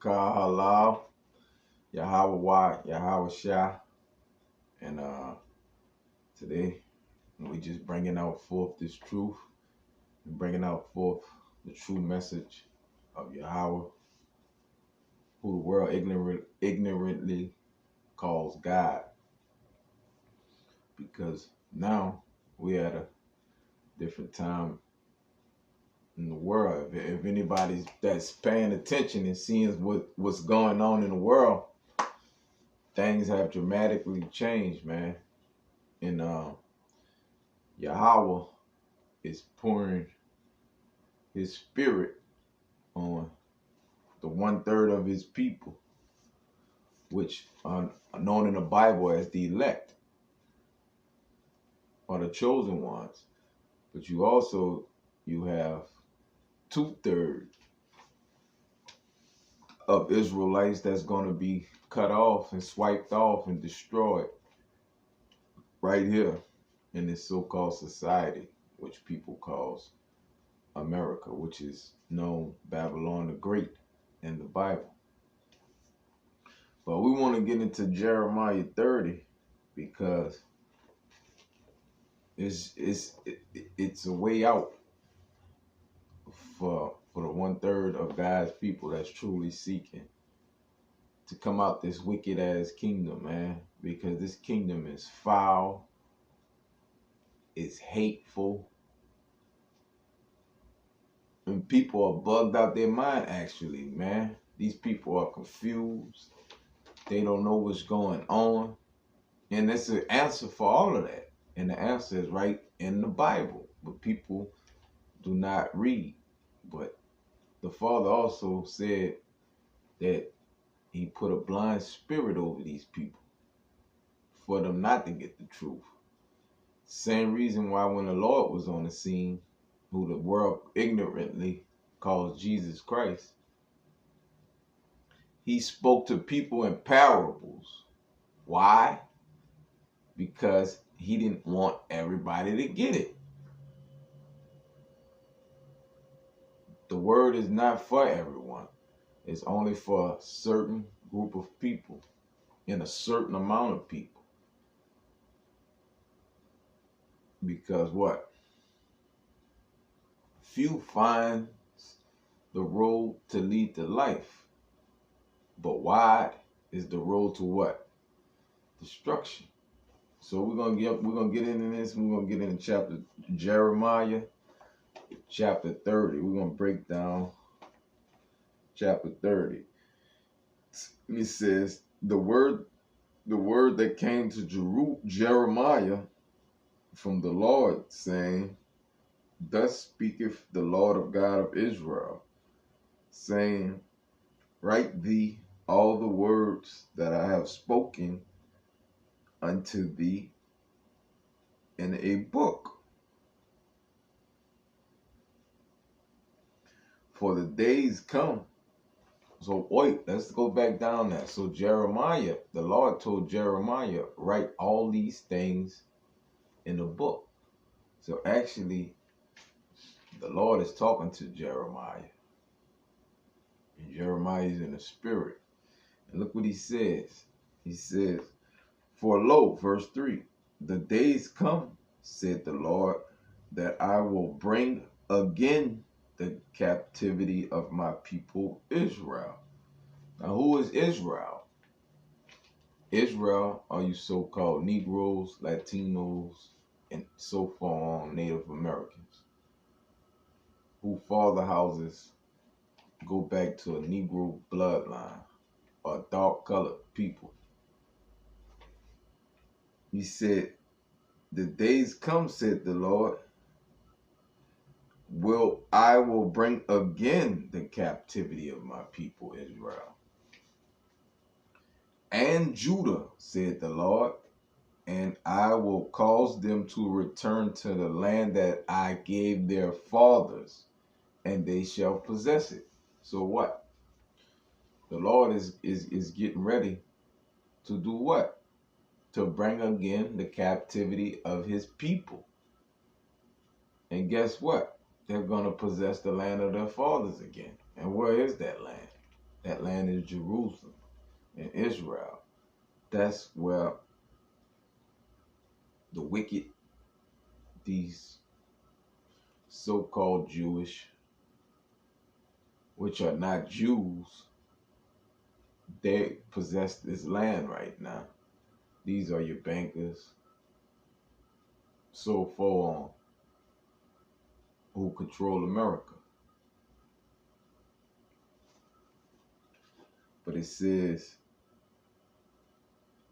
Kahalal, Yahweh Wat, Yahweh Shah. And today we just bringing out forth this truth and bringing out forth the true message of Yahweh, who the world ignorantly calls God. Because now we're at a different time in the world. If anybody's that's paying attention and seeing what's going on in the world, things have dramatically changed, man. And Yahweh is pouring his spirit on the 1/3 of his people, which are known in the Bible as the elect, or the chosen ones. But you have 2/3 of Israelites that's going to be cut off and swiped off and destroyed right here in this so-called society, which people calls America, which is known Babylon the Great in the Bible. But we want to get into Jeremiah 30 because it's a way out for the 1/3 of God's people that's truly seeking to come out this wicked ass kingdom, man. Because this kingdom is foul, it's hateful, and people are bugged out their mind. Actually, man, these people are confused. They don't know what's going on, and there's an answer for all of that. And the answer is right in the Bible, but people do not read. But the Father also said that he put a blind spirit over these people for them not to get the truth. Same reason why when the Lord was on the scene, who the world ignorantly calls Jesus Christ, he spoke to people in parables. Why? Because he didn't want everybody to get it. The word is not for everyone. It's only for a certain group of people and a certain amount of people. Because what? Few find the road to lead to life, but wide is the road to what? Destruction. So we're gonna get into this. We're gonna get into Jeremiah chapter 30. We're gonna break down chapter 30. It says the word that came to Jeremiah from the Lord, saying, "Thus speaketh the Lord of God of Israel, saying, Write thee all the words that I have spoken unto thee in a book. For the days come." So wait, let's go back down there. So Jeremiah, the Lord told Jeremiah, write all these things in a book. So actually, the Lord is talking to Jeremiah. And Jeremiah is in the spirit. And look what he says. He says, "For lo," verse 3, "the days come, said the Lord, that I will bring again the captivity of my people Israel." Now, who is Israel? Israel are you so-called Negroes, Latinos, and so far on Native Americans, who father houses go back to a Negro bloodline or dark-colored people. He said, "The days come, said the Lord, I will bring again the captivity of my people Israel. And Judah, said the Lord, and I will cause them to return to the land that I gave their fathers, and they shall possess it." So what? The Lord is getting ready to do what? To bring again the captivity of his people. And guess what? They're going to possess the land of their fathers again. And where is that land? That land is Jerusalem and Israel. That's where the wicked, these so-called Jewish, which are not Jews, they possess this land right now. These are your bankers, so on, who control America. But it says,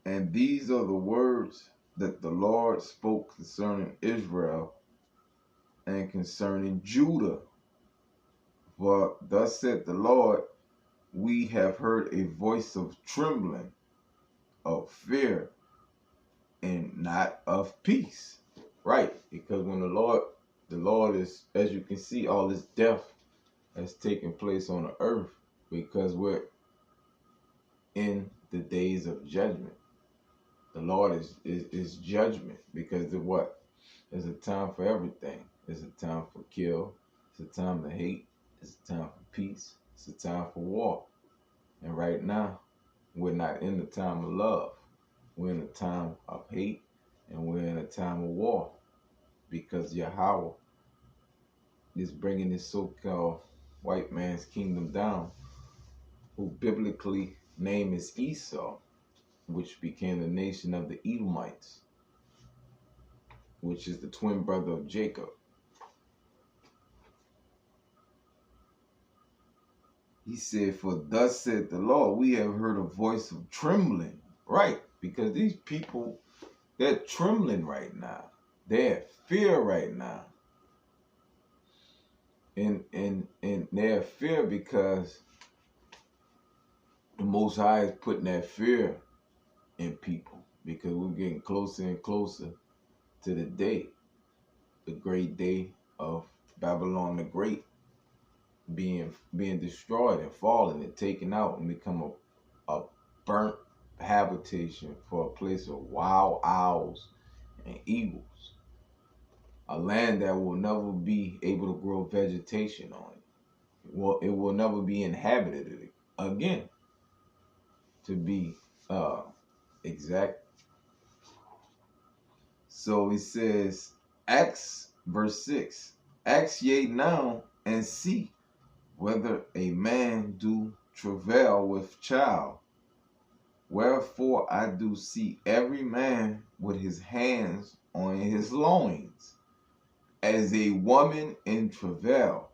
and these are the words that the Lord spoke concerning Israel and concerning Judah. For thus said the Lord, we have heard a voice of trembling, of fear, and not of peace. Right, because when the Lord is, as you can see, all this death has taken place on the earth because we're in the days of judgment. The Lord is judgment because of what? There's a time for everything. There's a time for kill. It's a time to hate. It's a time for peace. It's a time for war. And right now, we're not in the time of love. We're in a time of hate, and we're in a time of war because Yahweh is bringing this so-called white man's kingdom down, who biblically name is Esau, which became the nation of the Edomites, which is the twin brother of Jacob. He said, for thus said the Lord, we have heard a voice of trembling. Right, because these people, they're trembling right now. They're in fear right now. And they're in fear because the Most High is putting that fear in people, because we're getting closer and closer to the great day of Babylon the Great being destroyed and falling and taken out and become a burnt habitation for a place of wild owls and eagles, a land that will never be able to grow vegetation on it. Well, it will never be inhabited again, to be exact. So he says, Acts verse 6, ask ye now and see whether a man do travail with child. Wherefore I do see every man with his hands on his loins, as a woman in travail,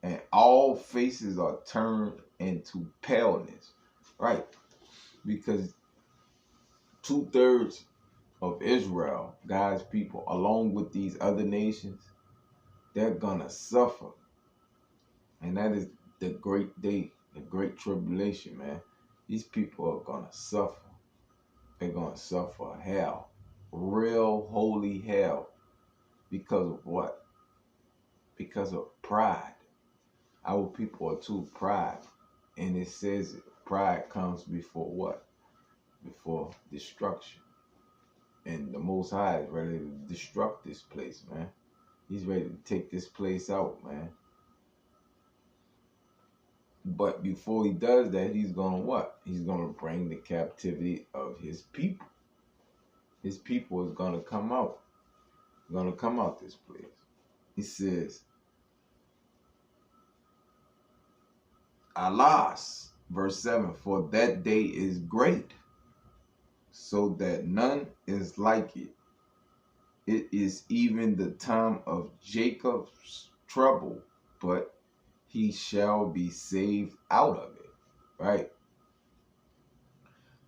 and all faces are turned into paleness. Right? Because 2/3 of Israel, God's people, along with these other nations, they're gonna suffer. And that is the great day, the great tribulation, man. These people are gonna suffer. They're gonna suffer hell, real holy hell. Because of what? Because of pride. Our people are too pride. And it says pride comes before what? Before destruction. And the Most High is ready to destruct this place, man. He's ready to take this place out, man. But before he does that, he's going to what? He's going to bring the captivity of his people. His people is going to come out. Going to come out this place. He says, Alas, verse 7, for that day is great, so that none is like it. It is even the time of Jacob's trouble, but he shall be saved out of it. Right?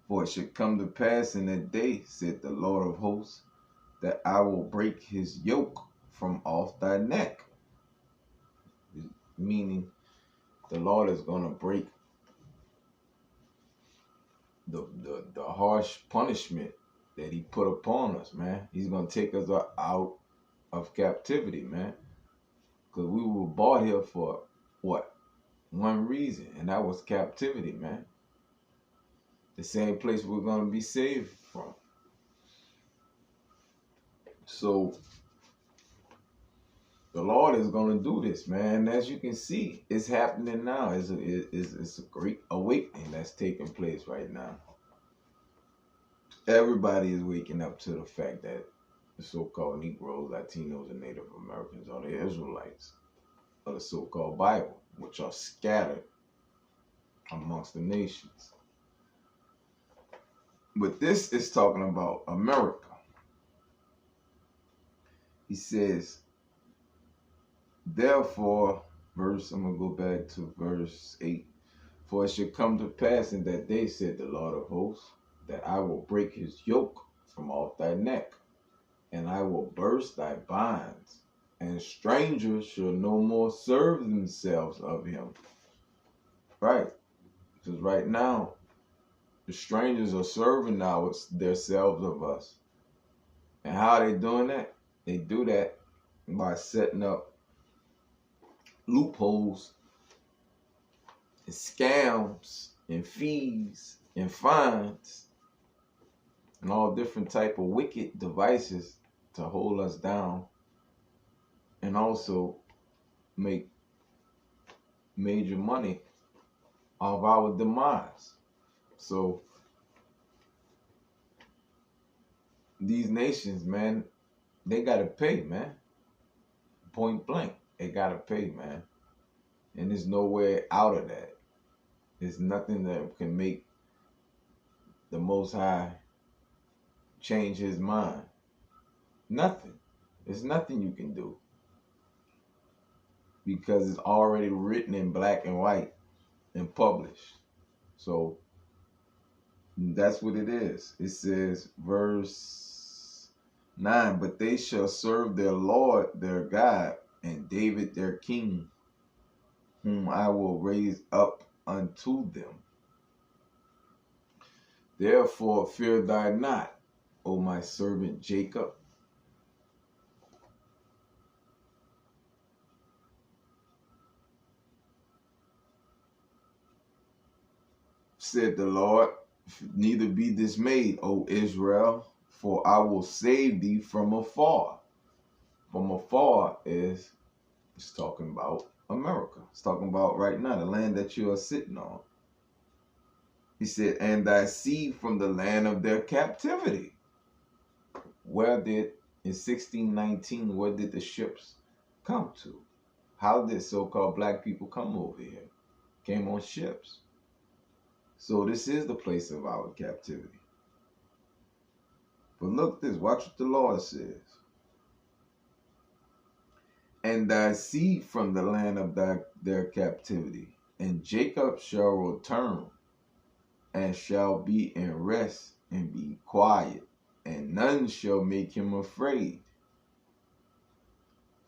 For it should come to pass in that day, said the Lord of hosts, that I will break his yoke from off thy neck. Meaning, the Lord is going to break the harsh punishment that he put upon us, man. He's going to take us out of captivity, man. Because we were brought here for what? One reason, and that was captivity, man. The same place we're going to be saved from. So The Lord is going to do this, man. As you can see, it's happening now. It's a great awakening that's taking place right now. Everybody is waking up to the fact that the so-called Negroes, Latinos, and Native Americans are the Israelites of the so-called Bible, which are scattered amongst the nations. But this is talking about America. He says, therefore, I'm going to go back to verse 8. For it should come to pass in that day, said the Lord of hosts, that I will break his yoke from off thy neck, and I will burst thy bonds, and strangers shall no more serve themselves of him. Right? Because right now, the strangers are serving now themselves of us. And how are they doing that? They do that by setting up loopholes and scams and fees and fines and all different type of wicked devices to hold us down and also make major money off our demise. So these nations, man, they gotta pay, man. Point blank, they gotta pay, man. And there's no way out of that. There's nothing that can make the Most High change his mind. Nothing. There's nothing you can do. Because it's already written in black and white and published. So that's what it is. It says, verse 9, but they shall serve their Lord their God and David their king, whom I will raise up unto them. Therefore fear thou not, O my servant Jacob. Said the Lord, neither be dismayed, O Israel, for I will save thee from afar. From afar it's talking about America. It's talking about right now, the land that you are sitting on. He said, and thy seed from the land of their captivity. In 1619, where did the ships come to? How did so-called black people come over here? Came on ships. So this is the place of our captivity. But look this, watch what the Lord says. And thy seed from the land of their captivity, and Jacob shall return, and shall be in rest, and be quiet, and none shall make him afraid.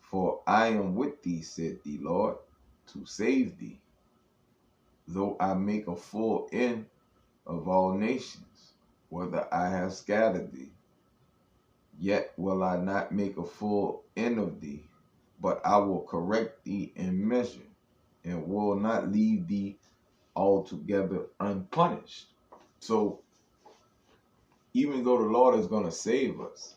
For I am with thee, said the Lord, to save thee. Though I make a full end of all nations, whether I have scattered thee, yet will I not make a full end of thee, but I will correct thee in measure, and will not leave thee altogether unpunished. So, even though the Lord is going to save us,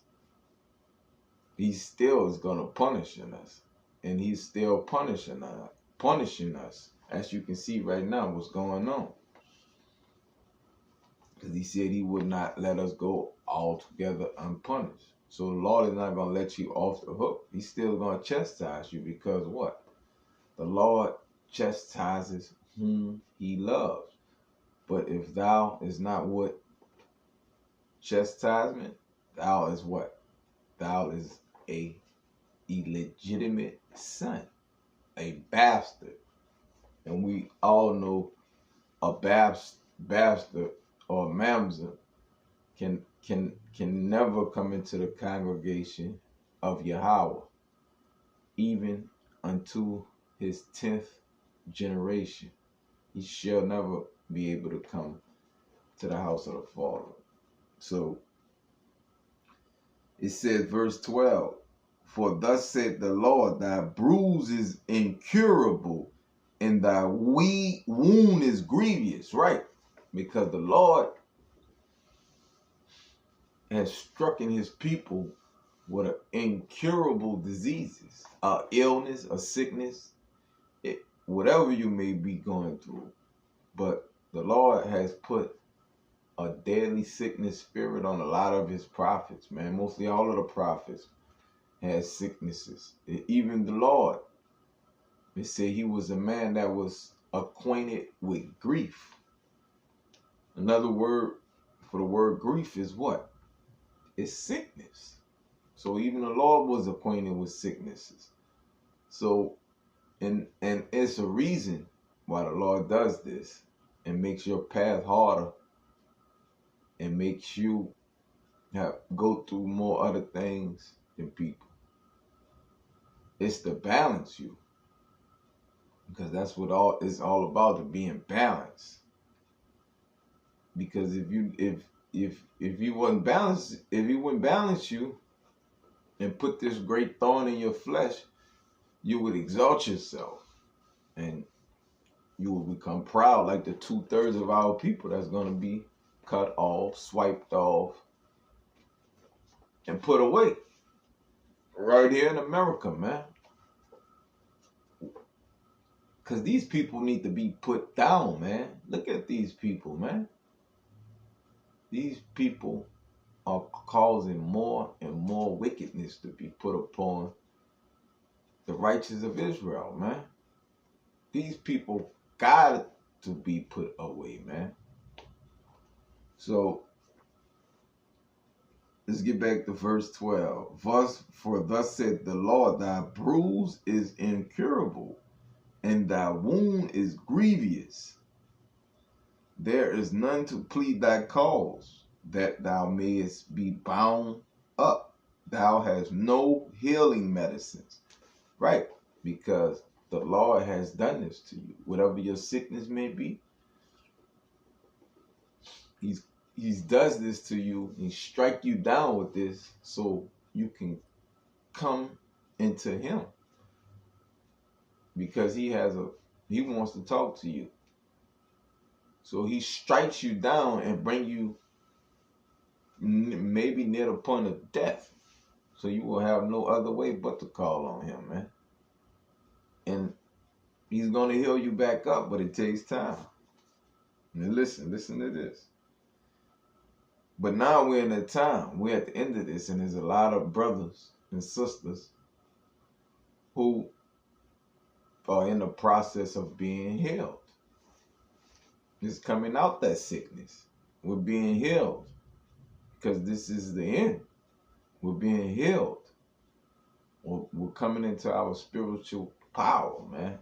he still is going to punish us. And he's still punishing us. As you can see right now, what's going on. Because he said he would not let us go altogether unpunished. So the Lord is not going to let you off the hook. He's still going to chastise you because what? The Lord chastises whom he loves. But if thou is not what? Chastisement, thou is what? Thou is a illegitimate son, a bastard. And we all know a bastard or a mamzer can never come into the congregation of Yahweh, even unto his 10th generation. He shall never be able to come to the house of the Father. So it says, verse 12, for thus said the Lord, thy bruise is incurable, and thy wound is grievous, right? Because the Lord has struck in his people with incurable diseases, illness, a sickness, whatever you may be going through. But the Lord has put a deadly sickness spirit on a lot of his prophets, man. Mostly all of the prophets had sicknesses. Even the Lord, they say he was a man that was acquainted with grief. Another word for the word grief is what? It's sickness. So even the Lord was acquainted with sicknesses. So, and it's a reason why the Lord does this and makes your path harder and makes you go through more other things than people. It's to balance you, because that's what it's all about, to being balanced. Because if you wouldn't balance you and put this great thorn in your flesh, you would exalt yourself and you will become proud, like the 2/3 of our people that's going to be cut off, swiped off, and put away right here in America, man. Because these people need to be put down, man. Look at these people, man. These people are causing more and more wickedness to be put upon the righteous of Israel, man. These people got to be put away, man. So let's get back to verse 12. For thus said the Lord, thy bruise is incurable, and thy wound is grievous. There is none to plead thy cause, that thou mayest be bound up. Thou hast no healing medicines. Right, because the Lord has done this to you. Whatever your sickness may be, He does this to you and strike you down with this so you can come into Him. Because He wants to talk to you. So He strikes you down and bring you maybe near the point of death. So you will have no other way but to call on Him, man. And He's going to heal you back up, but it takes time. And listen to this. But now we're in a time, we're at the end of this, and there's a lot of brothers and sisters who are in the process of being healed. It's coming out, that sickness. We're being healed because this is the end. We're being healed. We're coming into our spiritual power, man.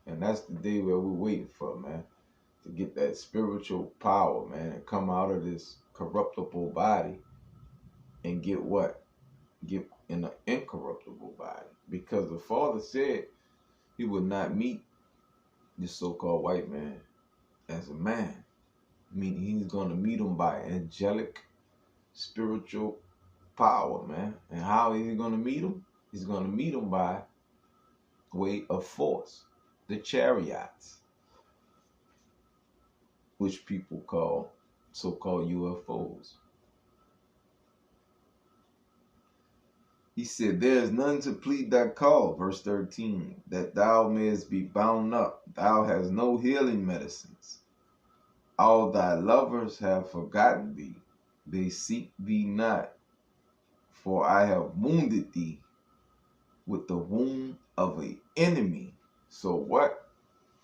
And that's the day where we're waiting for, man. To get that spiritual power, man, and come out of this corruptible body and get what? Get in an incorruptible body. Because the Father said He would not meet this so-called white man as a man. Meaning He's going to meet him by angelic spiritual power, man. And how is He going to meet him? He's going to meet him by way of force. The chariots, which people call so-called UFOs. He said, there is none to plead thy cause, verse 13, that thou mayest be bound up. Thou hast no healing medicines. All thy lovers have forgotten thee. They seek thee not. For I have wounded thee with the wound of an enemy. So what?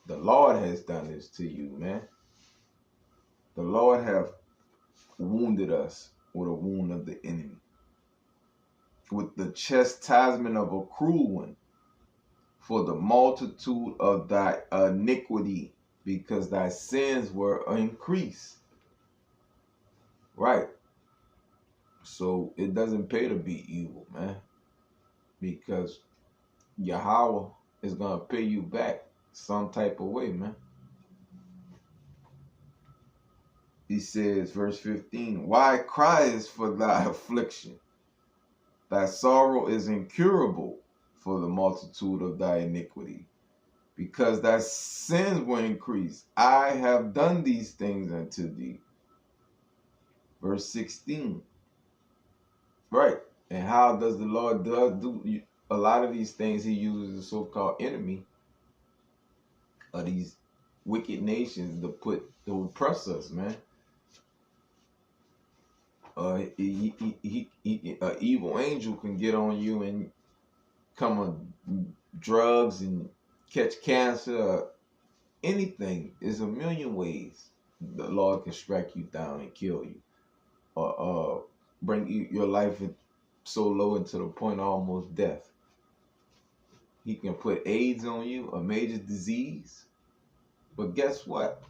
The Lord has done this to you, man. The Lord have wounded us with a wound of the enemy, with the chastisement of a cruel one, for the multitude of thy iniquity, because thy sins were increased. Right. So it doesn't pay to be evil, man, because Yahweh is going to pay you back some type of way, man. He says, verse 15, why criest for thy affliction? Thy sorrow is incurable for the multitude of thy iniquity, because thy sins were increased. I have done these things unto thee. Verse 16. Right. And how does the Lord do a lot of these things? He uses the so-called enemy of these wicked nations to oppress us, man. An evil angel can get on you and come on drugs and catch cancer. Anything. There's a million ways the Lord can strike you down and kill you, or bring your life so low into the point of almost death. He can put AIDS on you, a major disease. But guess what?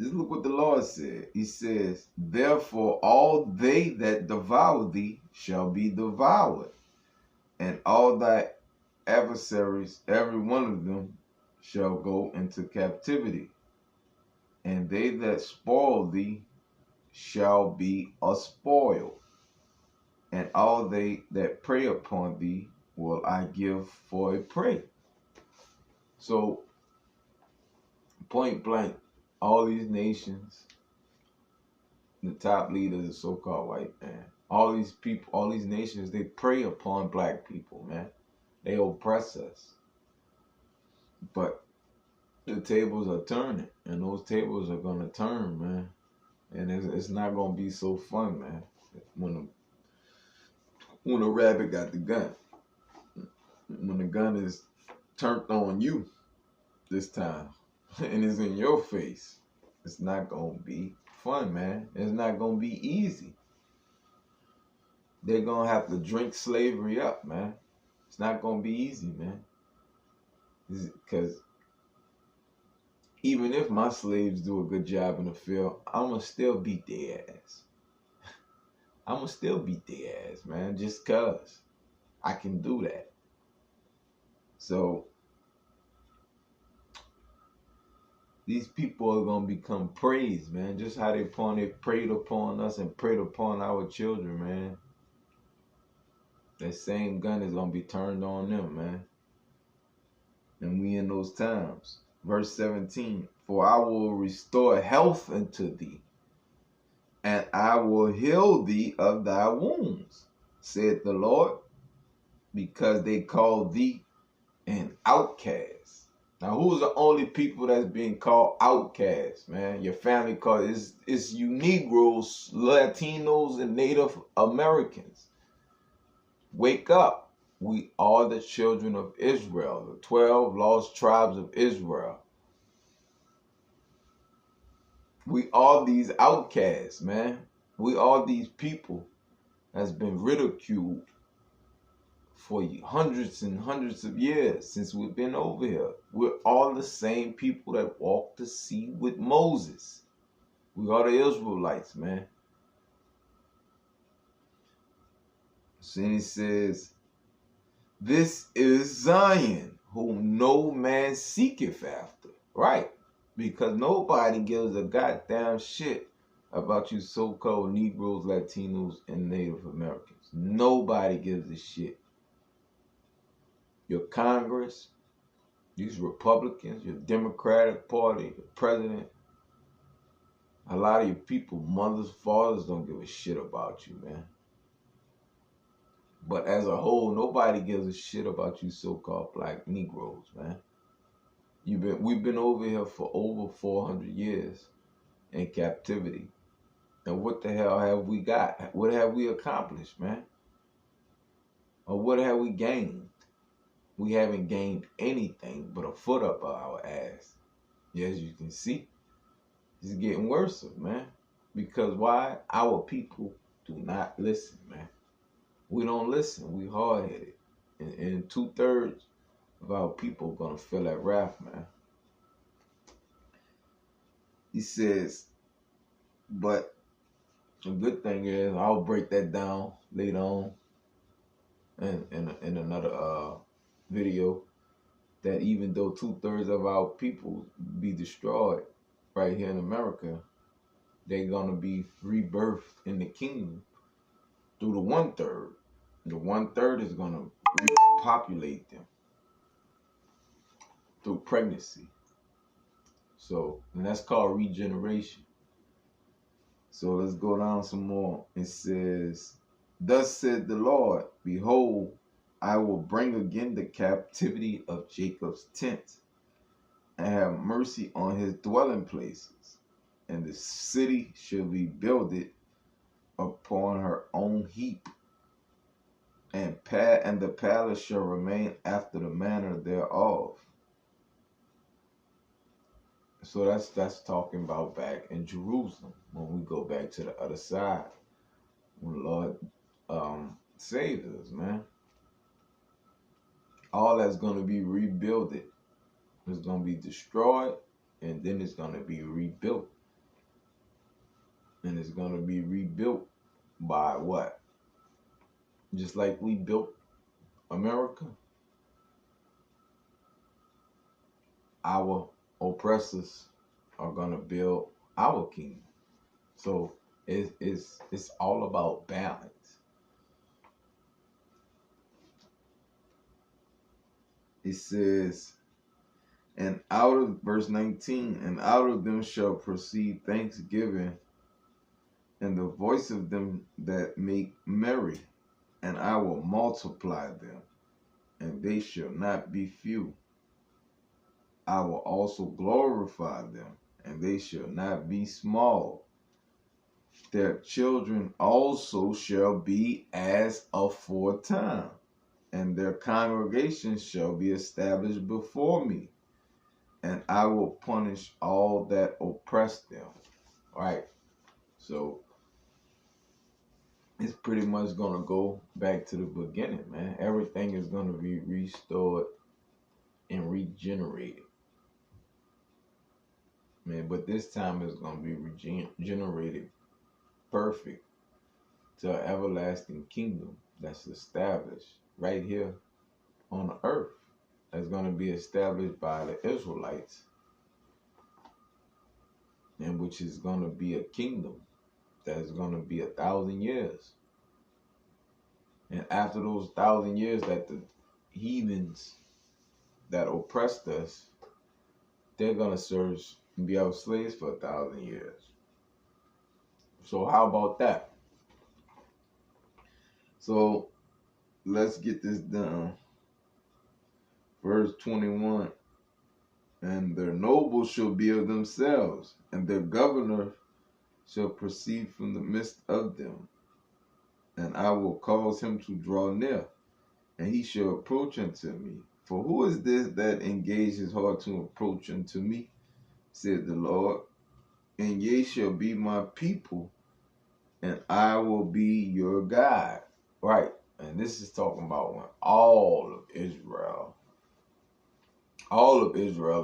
Just look what the Lord said. He says, therefore all they that devour thee shall be devoured, and all thy adversaries, every one of them, shall go into captivity. And they that spoil thee shall be a spoil, and all they that prey upon thee will I give for a prey. So, point blank, all these nations, the top leaders, the so-called white man, all these people, all these nations, they prey upon black people, man. They oppress us. But the tables are turning, and those tables are gonna turn, man. And it's not gonna be so fun, man. When a rabbit got the gun, when the gun is turned on you this time, and it's in your face, it's not gonna be fun, man. It's not gonna be easy. They're gonna have to drink slavery up, man. It's not gonna be easy, man. Because even if my slaves do a good job in the field, I'ma still beat their ass. I'ma still beat their ass, man, just cause I can do that. So these people are gonna become praise, man. Just how they preyed upon us and preyed upon our children, man. That same gun is gonna be turned on them, man. And we in those times. Verse 17, for I will restore health unto thee, and I will heal thee of thy wounds, said the Lord, because they called thee an outcast. Now, who's the only people that's being called outcasts, man? Your family called it's you Negroes, Latinos, and Native Americans. Wake up. We are the children of Israel, the 12 lost tribes of Israel. We are these outcasts, man. We are these people that's been ridiculed for hundreds and hundreds of years since we've been over here. We're all the same people that walked the sea with Moses. We are the Israelites, man. So he says, this is Zion, whom no man seeketh after. Right. Because nobody gives a goddamn shit about you so-called Negroes, Latinos, and Native Americans. Nobody gives a shit. Your Congress, these Republicans, your Democratic Party, the president, a lot of you people, mothers, fathers, don't give a shit about you, man. But as a whole, nobody gives a shit about you so-called black Negroes, man. We've been over here for over 400 years in captivity. And what the hell have we got? What have we accomplished, man? Or what have we gained? We haven't gained anything but a foot up our ass. As you can see, it's getting worse, man. Because why? Our people do not listen, man. We don't listen. We hard-headed. And 2/3 of our people are going to feel that wrath, man. He says, but the good thing is, I'll break that down later on in another video, that even though 2/3 of our people be destroyed right here in America, they're going to be rebirthed in the kingdom through the 1/3. The 1/3 is going to repopulate them through pregnancy. So, and that's called regeneration. So let's go down some more. It says, thus said the Lord, behold, I will bring again the captivity of Jacob's tent, and have mercy on his dwelling places, and the city shall be builded upon her own heap, and the palace shall remain after the manner thereof. So that's talking about back in Jerusalem when we go back to the other side, when the Lord saves us, man. All that's going to be rebuilt. It's going to be destroyed, and then it's going to be rebuilt. And it's going to be rebuilt by what? Just like we built America. Our oppressors are going to build our kingdom. So it's all about balance. It says, and out of verse 19, and out of them shall proceed thanksgiving, and the voice of them that make merry, and I will multiply them, and they shall not be few. I will also glorify them, and they shall not be small. Their children also shall be as aforetime, and their congregations shall be established before me, and I will punish all that oppress them. Right? So it's pretty much going to go back to the beginning, man. Everything is going to be restored and regenerated. Man, but this time it's going to be regenerated perfect to an everlasting kingdom that's established right here on the earth. That's going to be established by the Israelites, and which is going to be a kingdom that's going to be 1,000 years. And after those 1,000 years that the heathens that oppressed us, they're going to serve and be our slaves for 1,000 years. So how about that? So let's get this down. Verse 21, and their nobles shall be of themselves, and their governor shall proceed from the midst of them. And I will cause him to draw near, and he shall approach unto me. For who is this that engages his heart to approach unto me, said the Lord? And ye shall be my people, and I will be your God. Right. And this is talking about when all of Israel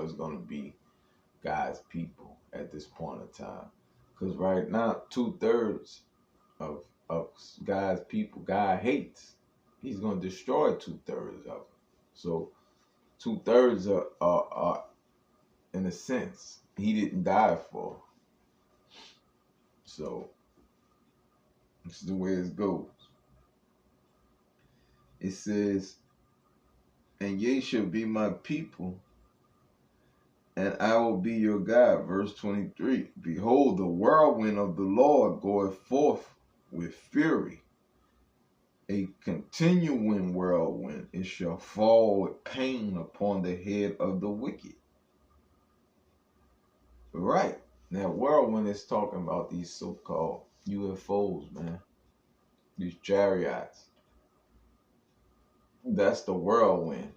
is going to be God's people at this point in time. Because right now, 2/3 of God's people, God hates. He's going to destroy 2/3 of them. So 2/3 are, in a sense, he didn't die for. So this is the way it goes. It says, and ye shall be my people, and I will be your God. Verse 23, behold, the whirlwind of the Lord goeth forth with fury, a continuing whirlwind. It shall fall with pain upon the head of the wicked. Right. Now, whirlwind is talking about these so-called UFOs, man. These chariots. That's the whirlwind.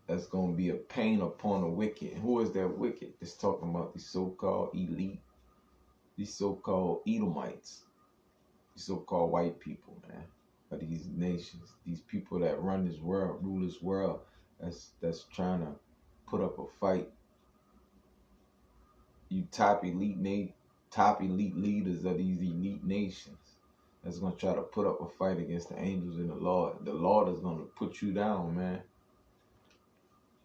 That's going to be a pain upon the wicked. And who is that wicked? It's talking about these so-called elite, these so-called Edomites, these so-called white people, man, of these nations, these people that run this world, rule this world, that's trying to put up a fight. You top elite leaders of these elite nations that's going to try to put up a fight against the angels and the Lord. The Lord is going to put you down, man.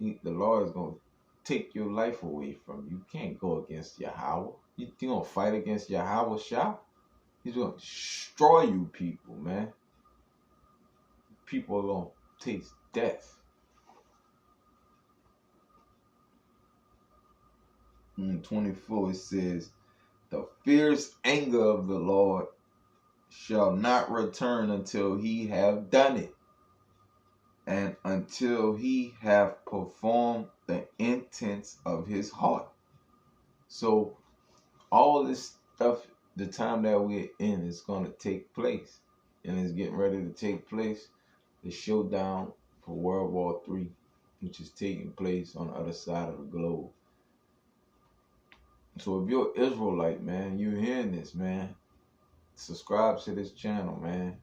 The Lord is going to take your life away from you. You can't go against Yahweh. You going to fight against Yahweh Shah? He's going to destroy you people, man. People are going to taste death. In 24 it says, the fierce anger of the Lord shall not return until he have done it, and until he have performed the intents of his heart. So all this stuff, the time that we're in, is going to take place, and it's getting ready to take place. The showdown for World War III, which is taking place on the other side of the globe. So if you're an Israelite, man, you're hearing this, man, subscribe to this channel, man,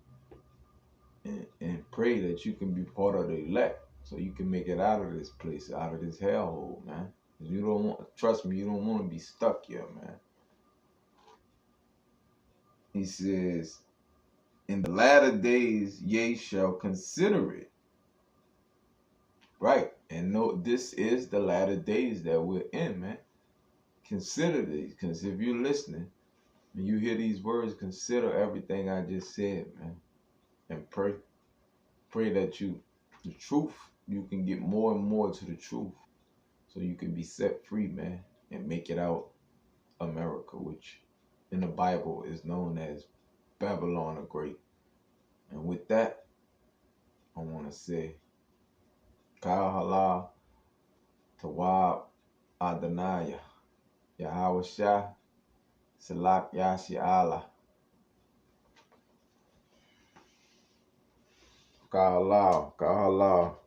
and pray that you can be part of the elect, so you can make it out of this place, out of this hellhole, man. You don't want, trust me, you don't want to be stuck here, man. He says, in the latter days, ye shall consider it. Right. And no, this is the latter days that we're in, man. Consider these, because if you're listening and you hear these words, consider everything I just said, man. And pray. Pray that the truth, you can get more and more to the truth, so you can be set free, man, and make it out America, which in the Bible is known as Babylon the Great. And with that, I want to say, Kal Halal, Tawab Adonai, Yahweh Shah, Salak Yashi Allah. Kal Halal, Kal Halal.